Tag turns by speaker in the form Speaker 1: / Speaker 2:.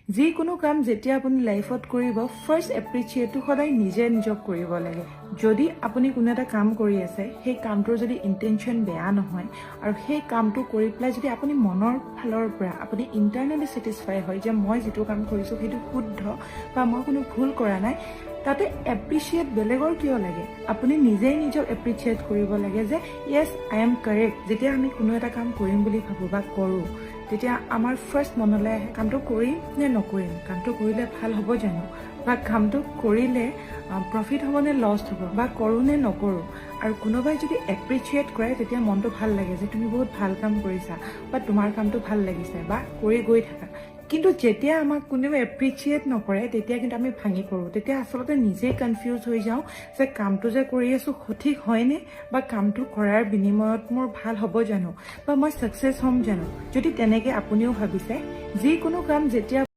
Speaker 1: যিকোনো কাম যেতিয়া আপুনি লাইফত কৰিব ফাৰ্ষ্ট এপ্ৰিচিয়েটটো সদায় নিজে নিজক কৰিব লাগে যদি আপুনি কোনো এটা কাম কৰি আছে সেই কামটোৰ যদি ইণ্টেনশ্যন বেয়া নহয় আৰু সেই কামটো কৰি পেলাই যদি আপুনি মনৰ ফালৰ পৰা আপুনি ইণ্টাৰনেলি ছেটিছফাই হয় যে মই যিটো কাম কৰিছোঁ সেইটো শুদ্ধ বা মই কোনো ভুল কৰা নাই তাতে এপ্ৰিচিয়েট বেলেগৰ কিয় লাগে আপুনি নিজেই নিজক এপ্ৰিচিয়েট কৰিব লাগে যে য়েছ আই এম কাৰেক্ট যেতিয়া আমি কোনো এটা কাম কৰিম বুলি ভাবোঁ বা কৰোঁ তেতিয়া আমাৰ ফাৰ্ষ্ট মনলৈ আহে কামটো কৰিম নে নকৰিম কামটো কৰিলে ভাল হ'ব জানো বা কামটো কৰিলে প্ৰফিট হ'ব নে লছ হ'ব বা কৰোঁ নে নকৰোঁ আৰু কোনোবাই যদি এপ্ৰিচিয়েট কৰে তেতিয়া মনটো ভাল লাগে যে তুমি বহুত ভাল কাম কৰিছা বা তোমাৰ কামটো ভাল লাগিছে বা কৰি গৈ থাকা কিন্তু যেতিয়া আমাক কোনেও এপ্ৰিচিয়েট নকৰে তেতিয়া কিন্তু আমি ভাঙি পৰোঁ তেতিয়া আচলতে নিজেই কনফিউজ হৈ যাওঁ যে কামটো যে কৰি আছোঁ সঠিক হয়নে বা কামটো কৰাৰ বিনিময়ত মোৰ ভাল হ'ব জানো বা মই ছাকচেছ হ'ম জানো যদি তেনেকৈ আপুনিও ভাবিছে যিকোনো কাম যেতিয়া